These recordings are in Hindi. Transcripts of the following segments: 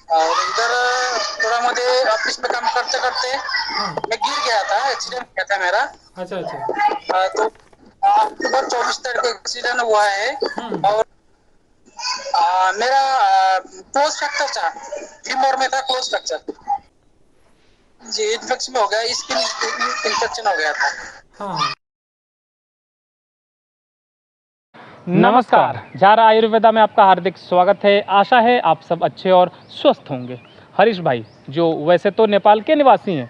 और इधर थोड़ा मुझे ऑफिस में काम करते करते हाँ। मैं गिर गया था, एक्सीडेंट किया था मेरा। अच्छा अच्छा। तो अक्टूबर 24 तारीख को एक्सीडेंट हुआ है। हम्म। और मेरा क्लोज फ्रैक्चर था, फीमोर में था क्लोज फ्रैक्चर जी, इन्फेक्शन हो गया, स्किन इन्फेक्शन हो गया था। हाँ हाँ। नमस्कार, झारा आयुर्वेदा में आपका हार्दिक स्वागत है। आशा है आप सब अच्छे और स्वस्थ होंगे। हरीश भाई, जो वैसे तो नेपाल के निवासी हैं,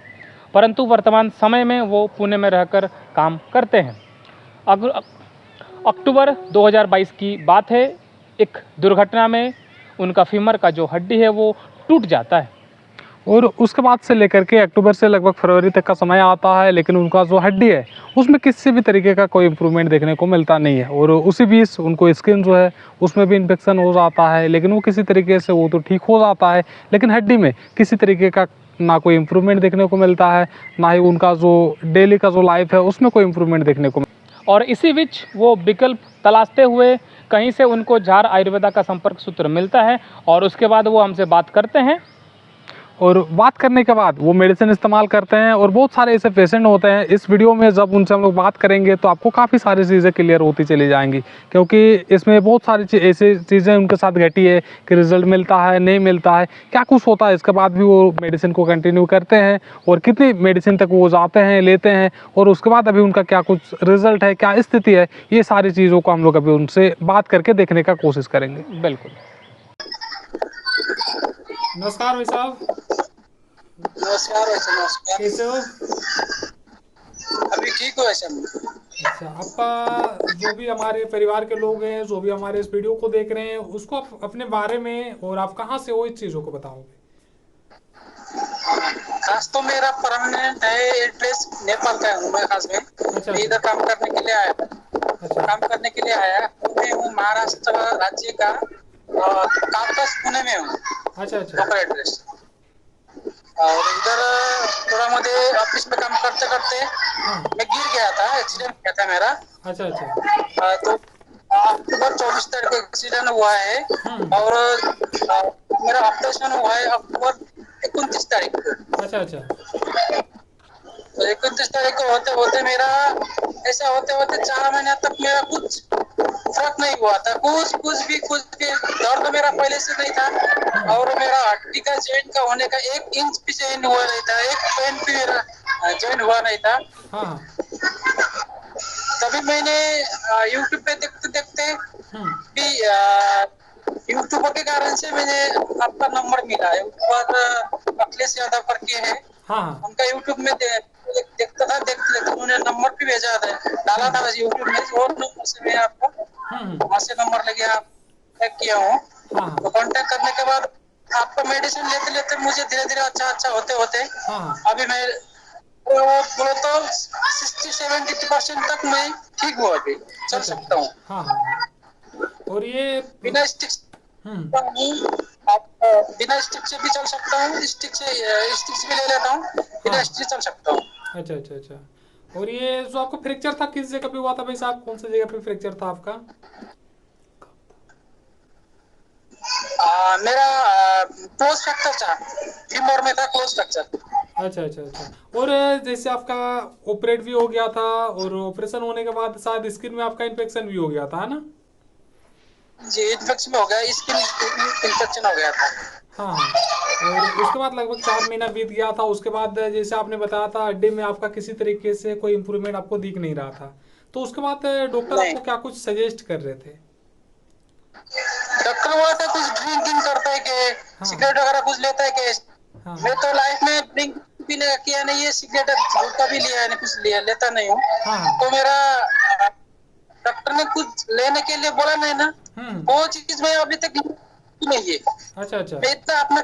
परंतु वर्तमान समय में वो पुणे में रहकर काम करते हैं। अक्टूबर 2022 की बात है। एक दुर्घटना में उनका फीमर का जो हड्डी है वो टूट जाता है और उसके बाद से लेकर के अक्टूबर से लगभग फरवरी तक का समय आता है, लेकिन उनका जो हड्डी है उसमें किसी भी तरीके का कोई इम्प्रूवमेंट देखने को मिलता नहीं है। और उसी बीच उनको स्किन जो है उसमें भी इन्फेक्शन हो जाता है, लेकिन वो किसी तरीके से वो तो ठीक हो जाता है, लेकिन हड्डी में किसी तरीके का ना कोई इम्प्रूवमेंट देखने को मिलता है, ना ही उनका जो डेली का जो लाइफ है उसमें कोई इम्प्रूवमेंट देखने को। और इसी बीच वो विकल्प तलाशते हुए कहीं से उनको झार आयुर्वेदा का संपर्क सूत्र मिलता है और उसके बाद वो हमसे बात करते हैं। और बात करने के बाद वो मेडिसिन इस्तेमाल करते हैं और बहुत सारे ऐसे पेशेंट होते हैं। इस वीडियो में जब उनसे हम लोग बात करेंगे तो आपको काफ़ी सारी चीज़ें क्लियर होती चली जाएंगी, क्योंकि इसमें बहुत सारी ऐसी चीज़ें उनके साथ घटी है कि रिजल्ट मिलता है, नहीं मिलता है, क्या कुछ होता है, इसके बाद भी वो मेडिसिन को कंटिन्यू करते हैं और कितनी मेडिसिन तक वो जाते हैं, लेते हैं, और उसके बाद अभी उनका क्या कुछ रिजल्ट है, क्या स्थिति है, ये सारी चीज़ों को हम लोग अभी उनसे बात करके देखने का कोशिश करेंगे। बिल्कुल। नमस्कार भाई साहब, नमस्कार वैसे, नमस्कार। कैसे हो? अभी ठीक हो वैसे? अच्छा, आपका जो भी हमारे परिवार के लोग हैं, जो भी हमारे इस वीडियो को देख रहे हैं, उसको आप अपने बारे में और आप कहाँ से हो इस चीज़ों को बताओगे। खास तो मेरा परमानेंट है एड्रेस नेपाल का हूँ मैं, खास में अच्छा मैं अच्छा। इधर काम करने के लिए आया था। अच्छा काम करने के लिए आया मैं हूँ महाराष्ट्र राज्य का, कालकास पुणे में हूँ अच्छा। अच्छा प्रॉपर एड्रेस। और इधर थोड़ा मुझे ऑफिस में काम करते करते हाँ। मैं गिर गया था, एक्सीडेंट किया था मेरा। अच्छा अच्छा। तो अक्टूबर 24 तारीख को एक्सीडेंट हुआ है। हम्म। और मेरा ऑपरेशन हुआ है अक्टूबर 29 तारीख को। अच्छा अच्छा। तो 31 तारीख को होते होते मेरा, ऐसा होते होते 4 महीने तक मेरा कुछ फर्क नहीं हुआ था, कुछ भी दर्द मेरा पहले से नहीं था। हम्म। और मेरा हड्डी का जॉइंट का होने का 1 इंच भी जॉइन हुआ नहीं था, एक पेन भी मेरा जॉइन हुआ नहीं था। हाँ हाँ। तभी मैंने यूट्यूब पे देखते देखते हम्म। भी यूट्यूब के कारण से मैंने आपका नंबर मिला है। ऊपर अखिलेश यादव करके है, हाँ हाँ। उनका यूट्यूब में देखता था, देखते देखते उन्होंने नंबर भी भेजा था, डाला हम्म। था यूट्यूब में, और नंबर से मैं आपको हम्म। वहां से नंबर लेके आप कॉन्टेक्ट किया हूँ। हाँ हाँ। तो कांटेक्ट करने के बाद आपका मेडिसिन लेते लेते मुझे धीरे धीरे अच्छा अच्छा होते होते हाँ हाँ। अभी मैं वो बोलो तो 60-70% तक मैं ठीक हूँ, अभी चल अच्छा अच्छा। सकता हूँ हाँ हाँ हाँ। और ये बिना स्टिक हम्म। हूँ। आप बिना स्टिक से भी चल सकता हूँ, स्टिक्स भी ले लेता हूँ, हाँ। बिना स्टिक चल सकता हूँ। अच्छा अच्छा अच्छा। और ये जो आपका फ्रैक्चर था किस जगह पे हुआ था भाई साहब, कौन सी जगह पे फ्रैक्चर था आपका? मेरा क्लोज फ्रैक्चर था, फीमोर में था क्लोज फ्रैक्चर। अच्छा अच्छा अच्छा। और जैसे आपका ऑपरेट भी हो गया था और ऑपरेशन होने के बाद शायद स्किन में आपका इन्फेक्शन भी हो गया था, है ना? जी, इन्फेक्शन हो गया, स्किन इन्फेक्शन हो गया था। हाँ हाँ। और उसके बाद लगभग 4 महीना बीत गया था, उसके बाद जैसे आपने बताया था हड्डी में आपका किसी तरीके से कोई इम्प्रूवमेंट आपको दिख नहीं रहा था, तो उसके बाद डॉक्टर नहीं, आपको क्या कुछ सजेस्ट कर रहे थे? डॉक्टर बोला था कुछ ड्रिंकिंग करता है कि हाँ सिगरेट वगैरह कुछ लेता है कि। हाँ। मैं तो लाइफ में ड्रिंक भी नहीं किया, नहीं है सिगरेट गुटखा भी लिया है, नहीं कुछ लिया लेता नहीं हूँ। हाँ हाँ। तो मेरा डॉक्टर ने कुछ लेने के लिए बोला नहीं ना, हम्म। वो चीज में अभी तक नहीं है। अच्छा अच्छा। मैं इतना अपना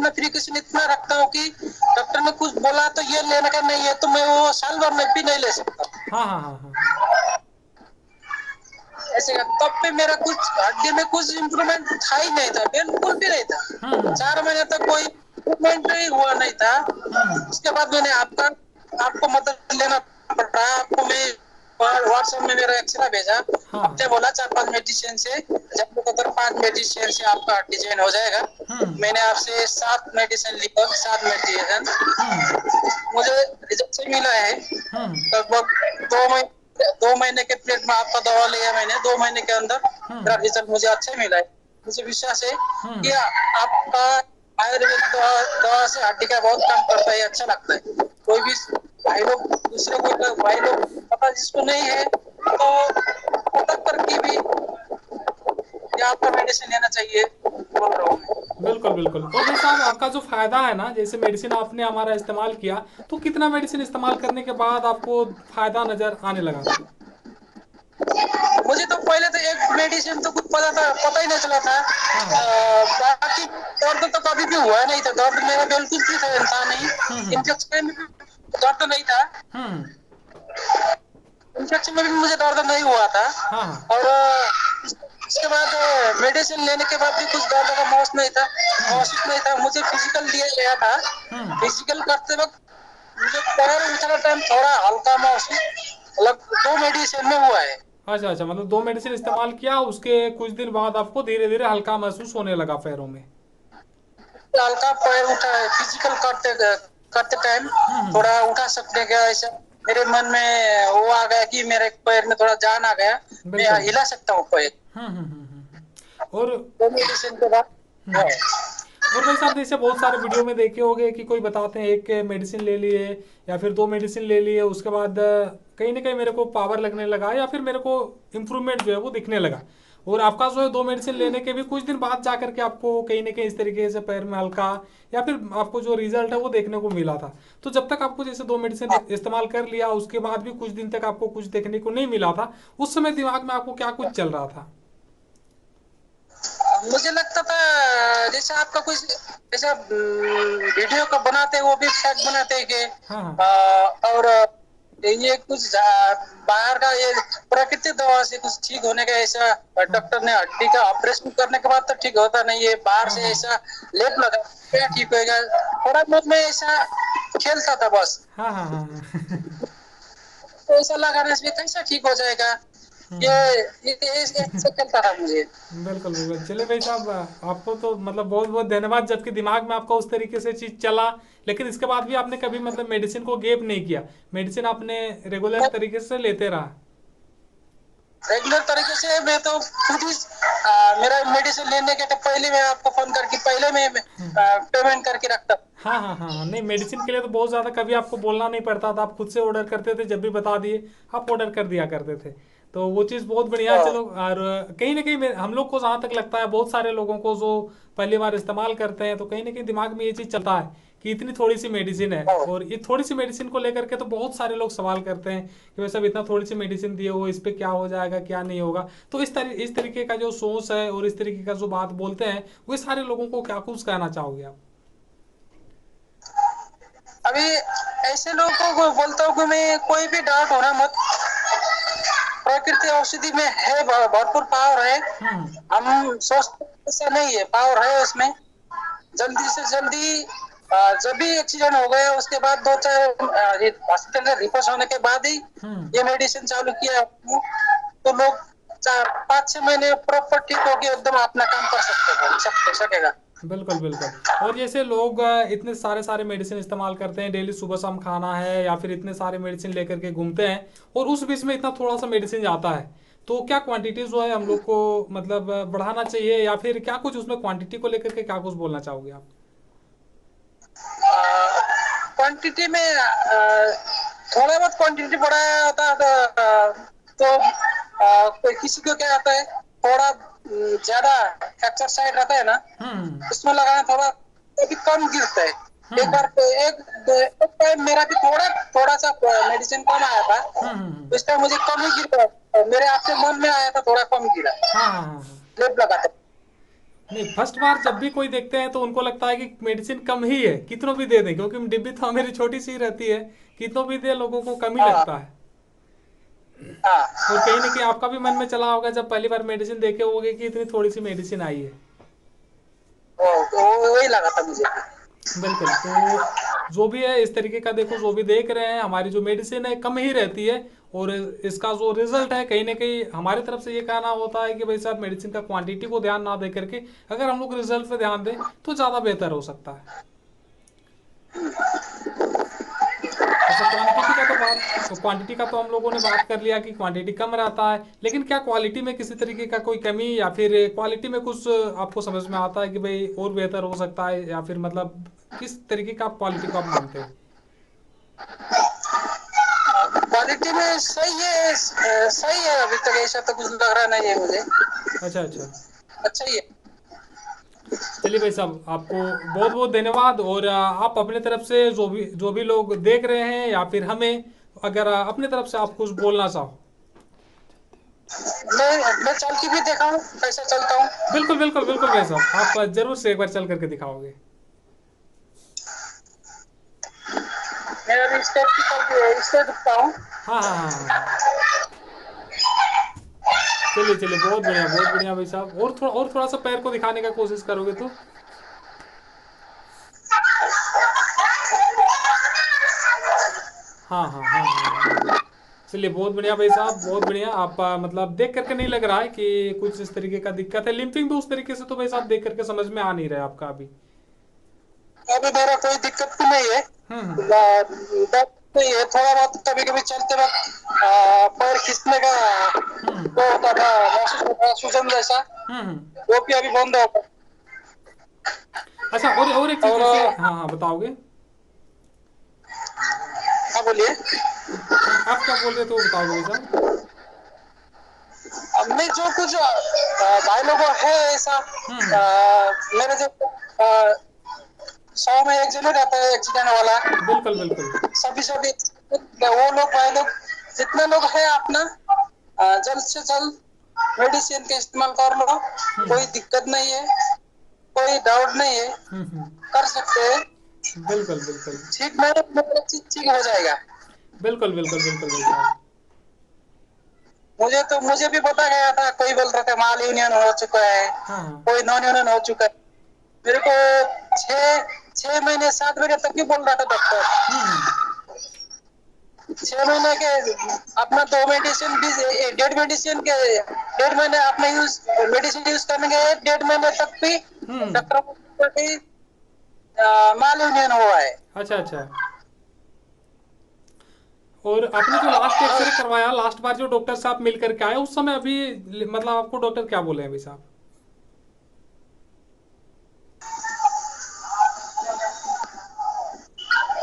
प्रिकॉशन इतना रखता हूँ कि डॉक्टर ने कुछ बोला तो ये लेने का नहीं है, तो मैं वो साल भर में भी नहीं ले सकता हाँ हाँ हाँ हाँ हाँ। ऐसे का। तब पे मेरा कुछ हड्डी में कुछ इम्प्रूवमेंट था ही नहीं था, बिल्कुल भी नहीं था। हम्म। 4 महीने तक कोई इम्प्रूवमेंट ही हुआ नहीं था। हम्म। उसके बाद मैंने आपको मदद लेना पड़ा, आपको मैं व्हाट्सएप में मेरा एक्सरा भेजा। हाँ। आपने बोला 4-5 मेडिसिन से, जब तक अगर 5 मेडिसिन से आपका डिजाइन हो जाएगा। मैंने आपसे 7 मेडिसिन लिखा, 7 मेडिसिन मुझे रिजल्ट से मिला है। लगभग 2 महीने के पीरियड में आपका दवा लिया मैंने, 2 महीने के अंदर मेरा रिजल्ट मुझे अच्छा मिला है। मुझे विश्वास है कि आपका आयुर्वेद दवा से हड्डी का बहुत काम करता है, अच्छा लगता है। कोई भी भाई लोग, दूसरे कोई भाई लोग पता जिसको नहीं है तो पता करके भी ये आपका मेडिसिन लेना चाहिए बोल रहा हूँ मैं। बिल्कुल बिल्कुल। और भाई साहब, आपका जो फायदा है ना, जैसे मेडिसिन आपने हमारा इस्तेमाल किया, तो कितना मेडिसिन इस्तेमाल करने के बाद आपको फायदा नजर आने लगा था? मुझे तो पहले तो एक मेडिसिन तो कुछ पता ही नहीं चला था। बाकी दर्द तो कभी भी हुआ नहीं था, दर्द मेरा बिल्कुल भी था नहीं। इंजेक्शन में भी दर्द नहीं था, इंजेक्शन में भी मुझे दर्द नहीं हुआ था। और उसके बाद मेडिसिन लेने के बाद भी कुछ दर्द का महसूस नहीं था। मुझे फिजिकल दिया गया था, फिजिकल करते वक्त मुझे पैर उठाने टाइम थोड़ा हल्का महसूस, मतलब 2 मेडिसिन में हुआ है। अच्छा अच्छा, मतलब 2 मेडिसिन इस्तेमाल किया, उसके कुछ दिन बाद आपको धीरे धीरे हल्का महसूस होने लगा पैरों में। हल्का पैर उठा है, फिजिकल करते टाइम थोड़ा उठा सकते क्या, ऐसा मेरे मन में वो आ गया कि मेरे पैर में थोड़ा जान आ गया, मैं हिला सकता हूँ पैर। और 2 मेडिसिन के बाद है। और भाई साहब, जैसे बहुत सारे वीडियो में देखे होंगे कि कोई बताते हैं एक मेडिसिन ले लिए या फिर 2 मेडिसिन ले लिए, उसके बाद कहीं ना कहीं मेरे को पावर लगने लगा या फिर मेरे को इम्प्रूवमेंट जो है वो दिखने लगा। और आपका जो है 2 मेडिसिन लेने के भी कुछ दिन बाद जा करके आपको कहीं ना कहीं इस तरीके से पैर में हल्का या फिर आपको जो रिजल्ट है वो देखने को मिला था। तो जब तक आपको जैसे 2 मेडिसिन इस्तेमाल कर लिया, उसके बाद भी कुछ दिन तक आपको कुछ देखने को नहीं मिला था, उस समय दिमाग में आपको क्या कुछ चल रहा था? मुझे लगता था जैसे आपका कुछ जैसा वीडियो को बनाते हैं वो भी फेक बनाते हैं कि और ये कुछ बाहर का ये प्राकृतिक दवा से कुछ ठीक होने का, ऐसा डॉक्टर ने हड्डी का ऑपरेशन करने के बाद तो ठीक होता नहीं है, बाहर से ऐसा लेप लगा क्या ठीक होगा। थोड़ा बहुत में ऐसा खेलता था बस। तो ऐसा लगाने से कैसा ठीक हो जाएगा, ये ऐसा खेलता था मुझे। बिल्कुल बिल्कुल। चलिए भाई साहब, आपको तो मतलब बहुत बहुत धन्यवाद, जबकि दिमाग में आपका उस तरीके से चीज चला, लेकिन इसके बाद भी आपने कभी मतलब मेडिसिन को गैप नहीं किया, मेडिसिन आपने रेगुलर तरीके से लेते रहा। रेगुलर तरीके से मैं तो खुद ही मेरा मेडिसिन लेने के पहले मैं आपको फोन करके पहले मैं पेमेंट करके रखता। हाँ, नहीं मेडिसिन के लिए तो बहुत ज़्यादा कभी आपको बोलना नहीं पड़ता था, आप खुद से ऑर्डर करते थे, जब भी बता दिए आप ऑर्डर कर दिया करते थे, तो वो चीज़ बहुत बढ़िया है। चलो, और कहीं ना कहीं हम लोग को जहाँ तक लगता है, बहुत सारे लोगों को जो पहली बार इस्तेमाल करते हैं, तो कहीं ना कहीं दिमाग में ये चीज़ चलता है कि इतनी थोड़ी सी मेडिसिन है, और ये थोड़ी सी मेडिसिन को लेकर के तो बहुत सारे लोग सवाल करते हैं कि भाई साहब इतना थोड़ी सी मेडिसिन दिए हो, इस पे क्या हो जाएगा क्या नहीं होगा। तो इस तरीके का जो सोच है और इस तरीके का जो बात बोलते हैं, वो सारे लोगों को क्या कुछ कहना चाहोगे आप? अभी ऐसे लोगों को बोलता हूँ कि मैं कोई भी डाउट होना मत, प्रकृति औषधि में है भरपूर पावर है। हम सोचते ऐसा नहीं है, पावर है उसमें। जल्दी से जल्दी जब भी एक्सीडेंट हो गया उसके बाद 2-4 हॉस्पिटल में रिपोर्ट होने के बाद ही ये मेडिसिन चालू किया, तो लोग 4-5-6 महीने प्रॉपर ठीक होके एकदम अपना काम कर सकेगा। बिल्कुल बिल्कुल। और जैसे लोग इतने सारे सारे मेडिसिन इस्तेमाल करते हैं, डेली सुबह शाम खाना है या फिर इतने सारे मेडिसिन लेकर के घूमते हैं, और उस बीच में इतना थोड़ा सा मेडिसिन जाता है, तो क्या क्वांटिटी जो है हम लोग को मतलब बढ़ाना चाहिए, या फिर क्या कुछ उसमें क्वांटिटी को लेकर के क्या कुछ बोलना चाहोगे आप? क्वांटिटी में थोड़ा बहुत क्वांटिटी बढ़ाया होता तो कोई किसी को क्या आता है, थोड़ा ज्यादा एक्सरसाइज रहता है ना, उसमें लगाना थोड़ा अभी कम गिरता है। एक बार एक टाइम मेरा भी थोड़ा सा मेडिसिन कम आया था, तो इस टाइम मुझे कम ही गिरा, मेरे आपके मन में आया था थोड़ा कम गिरा लेप लगाते। नहीं, फर्स्ट बार जब भी कोई देखते हैं तो उनको लगता है कि मेडिसिन कम ही है, कितनों भी दे दें, क्योंकि डिब्बी तो मेरी छोटी सी रहती है, कितनों भी दे लोगों को कम ही लगता है। और कहीं ना कहीं आपका भी मन में चला होगा जब पहली बार मेडिसिन देखे होगे कि इतनी थोड़ी सी मेडिसिन आई है। वही लगा था मुझे। बिल्कुल। तो जो भी है इस तरीके का देखो, जो भी देख रहे हैं हमारी जो मेडिसिन है कम ही रहती है, और इसका जो रिजल्ट है कहीं ना कहीं हमारी तरफ से ये कहना होता है कि भाई साहब मेडिसिन का क्वांटिटी को ध्यान ना दे करके अगर हम लोग रिजल्ट पे ध्यान दें तो ज़्यादा बेहतर हो सकता है। अच्छा, क्वांटिटी का तो हम लोगों ने बात कर लिया कि क्वांटिटी कम रहता है, लेकिन क्या क्वालिटी में किसी तरीके का कोई कमी या फिर क्वालिटी में कुछ आपको समझ में आता है कि भाई और बेहतर हो सकता है, या फिर मतलब किस तरीके का क्वालिटी को आप मानते हो? क्वालिटी में सही है, सही है, अभी तक ऐसा तो कुछ लग रहा नहीं है मुझे। अच्छा अच्छा, अच्छा ही है। चलिए भाई साहब आपको बहुत बहुत धन्यवाद। और आप अपने तरफ से जो भी लोग देख रहे हैं या फिर हमें, अगर अपने तरफ से आप कुछ बोलना चाहो। मैं चल के भी देखा हूँ कैसा चलता हूँ। बिल्कुल बिल्कुल बिल्कुल भाई साहब, आप जरूर से एक बार चल करके दिखाओगे। मैं अभी स्टेप की चल के स्टेप दिखता हूँ। हाँ हाँ हाँ हाँ, चलिए चलिए, बहुत बढ़िया भाई साहब। और थोड़ा सा पैर को दिखाने का कोशिश करोगे तो। हाँ हाँ हाँ हाँ हाँ, चलिए बहुत बढ़िया भाई साहब, बहुत बढ़िया। आप मतलब देख करके नहीं लग रहा है कि कुछ इस तरीके का दिक्कत है। लिम्पिंग भी उस तरीके से तो भाई साहब देख करके समझ में आ नहीं रहा है आपका अभी। अभी मेरा कोई दिक्कत तो नहीं है। हम्म दर्द नहीं है, थोड़ा बहुत कभी कभी चलते वक्त पैर खींचने का हम्म वो होता था, महसूस होता था सूजन जैसा, हम्म। वो भी अभी बंद हो गया। अच्छा, और एक चीज और जैसे, हाँ हाँ बताओगे। हाँ बोलिए। आप क्या बोल रहे थे वो बताओगे भाई साहब। अब मैं जो कुछ भाई लोगों है ऐसा, हम्म, मेरे जो 100 में एक जन रहता है एक्सीडेंट वाला। बिल्कुल बिल्कुल। सभी वो लोग भाई लोग जितने लोग हैं अपना जल्द से जल्द मेडिसिन का इस्तेमाल कर लो। हम्म कोई दिक्कत नहीं है, कोई डाउट नहीं है, हम्म, कर सकते हैं। बिल्कुल बिल्कुल ठीक मेरा चीज ठीक हो जाएगा। बिल्कुल बिल्कुल बिल्कुल भाई साहब। मुझे भी पता गया था, कोई बोल रहा था माल यूनियन हो चुका है, हाँ हाँ, कोई नॉन यूनियन हो चुका है। मेरे को 6 महीने 7 महीने तक भी बोल रहा था डॉक्टर। हम्म 6 महीने के अपना 2 मेडिसिन भी, 1.5 मेडिसिन के 1.5 महीने अपने मेडिसिन यूज करने के 1.5 महीने तक भी हम्म। डॉक्टर को माल यूनियन हुआ है। अच्छा अच्छा, और आपने जो लास्ट एक्सरे करवाया, लास्ट बार जो डॉक्टर साहब मिल करके आए उस समय अभी मतलब आपको डॉक्टर क्या बोले हैं भाई साहब?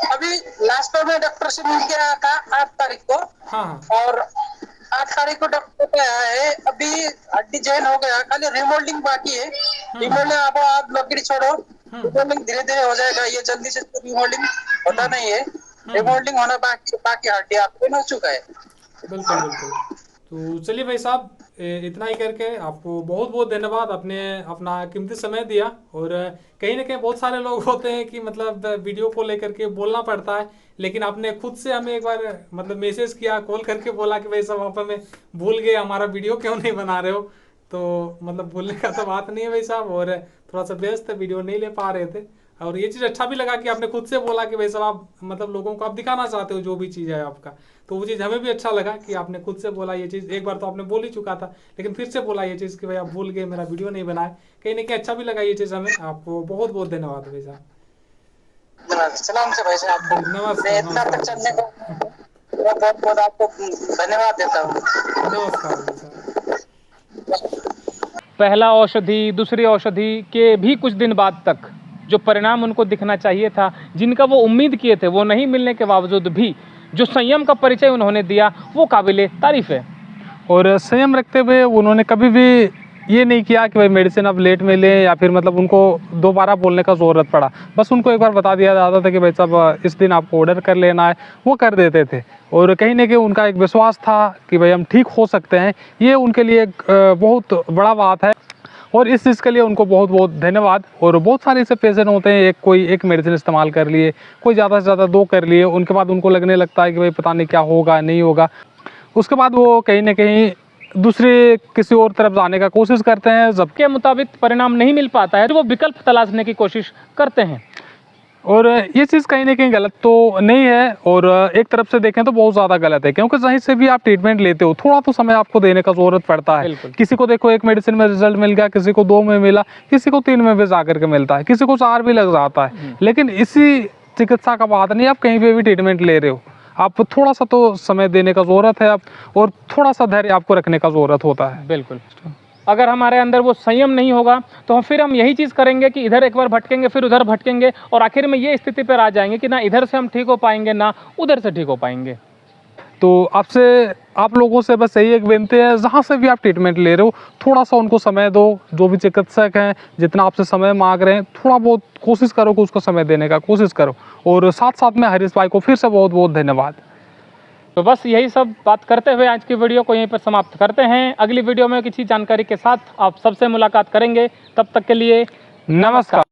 अभी लास्ट टाइम मैं डॉक्टर से मिल के आया था 8 तारीख को, हाँ हाँ, और 8 तारीख को डॉक्टर पे आया है। अभी हड्डी जॉइन हो गया, खाली रिमोल्डिंग बाकी है। हम्म रिमोल्डिंग आप लकड़ी छोड़ो, हम्म रिमोल्डिंग धीरे धीरे हो जाएगा, ये जल्दी से रिमोल्डिंग होता हम्म नहीं है। हम्म, रिमोल्डिंग होना बाकी बाकी हड्डी आपको हो चुका है। बिल्कुल बिल्कुल। तो चलिए भाई साहब, इतना ही करके आपको बहुत बहुत धन्यवाद, आपने अपना कीमती समय दिया। और कहीं ना कहीं बहुत सारे लोग होते हैं कि मतलब वीडियो को लेकर के बोलना पड़ता है, लेकिन आपने खुद से हमें एक बार मतलब मैसेज किया, कॉल करके बोला कि भाई साहब आप हमें भूल गए, हमारा वीडियो क्यों नहीं बना रहे हो। तो मतलब भूलने का तो बात नहीं है भाई साहब, और थोड़ा सा व्यस्त वीडियो नहीं ले पा रहे थे। और ये चीज़ अच्छा भी लगा कि आपने खुद से बोला कि भाई साहब आप मतलब लोगों को आप दिखाना चाहते हो जो भी चीज़ है आपका। तो वो चीज़ हमें भी अच्छा लगा कि आपने खुद से बोला ये चीज़। एक बार तो आपने बोल ही चुका था, लेकिन फिर से बोला ये चीज़ कि भाई आप भूल गए, मेरा वीडियो नहीं बनाए। कहीं ना कहीं अच्छा भी लगा ये चीज़ हमें। आपको बहुत बहुत धन्यवाद भाई साहब। सलाम से भाई साहब जी आपको, मैं नमस्कार, इतना नमस्कार तक भाई चलने को साहब। बहुत बहुत आपको धन्यवाद देता हूँ। नमस्कार भाई साहब। पहला औषधि दूसरी औषधि के भी कुछ दिन बाद तक जो परिणाम उनको दिखना चाहिए था, जिनका वो उम्मीद किए थे, वो नहीं मिलने के बावजूद भी जो संयम का परिचय उन्होंने दिया वो काबिले तारीफ़ है। और संयम रखते हुए उन्होंने कभी भी ये नहीं किया कि भाई मेडिसिन अब लेट में लें, या फिर मतलब उनको दोबारा बोलने का ज़रूरत पड़ा। बस उनको एक बार बता दिया जाता था कि भाई साहब इस दिन आपको ऑर्डर कर लेना है, वो कर देते थे। और कहीं ना कहीं उनका एक विश्वास था कि भाई हम ठीक हो सकते हैं, ये उनके लिए एक बहुत बड़ा बात है। और इस चीज़ के लिए उनको बहुत बहुत धन्यवाद। और बहुत सारे ऐसे पेशेंट होते हैं, कोई एक मेडिसिन इस्तेमाल कर लिए, कोई ज़्यादा से ज़्यादा 2 कर लिए, उनके बाद उनको लगने लगता है कि भाई पता नहीं क्या होगा नहीं होगा। उसके बाद वो कहीं ना कहीं दूसरे किसी और तरफ जाने का कोशिश करते हैं। जब के मुताबिक परिणाम नहीं मिल पाता है तो वो विकल्प तलाशने की कोशिश करते हैं। और ये चीज़ कहीं ना कहीं गलत तो नहीं है, और एक तरफ से देखें तो बहुत ज़्यादा गलत है, क्योंकि कहीं से भी आप ट्रीटमेंट लेते हो थोड़ा तो समय आपको देने का ज़रूरत पड़ता है। बिल्कुल। किसी को देखो एक मेडिसिन में रिजल्ट मिल गया, किसी को 2 में मिला, किसी को 3 में भी जा करके मिलता है, किसी को 4 भी लग जाता है। लेकिन इसी चिकित्सा का बात नहीं, आप कहीं पे भी ट्रीटमेंट ले रहे हो, आप थोड़ा सा तो समय देने का ज़रूरत है आप, और थोड़ा सा धैर्य आपको रखने का ज़रूरत होता है। बिल्कुल। अगर हमारे अंदर वो संयम नहीं होगा तो फिर हम यही चीज़ करेंगे कि इधर एक बार भटकेंगे, फिर उधर भटकेंगे, और आखिर में ये स्थिति पर आ जाएंगे कि ना इधर से हम ठीक हो पाएंगे ना उधर से ठीक हो पाएंगे। तो आपसे, आप लोगों से बस यही एक विनती है, जहाँ से भी आप ट्रीटमेंट ले रहे हो थोड़ा सा उनको समय दो। जो भी चिकित्सक हैं जितना आपसे समय मांग रहे हैं, थोड़ा बहुत कोशिश करो कि उसको समय देने का कोशिश करो। और साथ साथ में हरीश भाई को फिर से बहुत बहुत धन्यवाद। तो बस यही सब बात करते हुए आज की वीडियो को यहीं पर समाप्त करते हैं। अगली वीडियो में किसी जानकारी के साथ आप सबसे मुलाकात करेंगे, तब तक के लिए नमस्कार।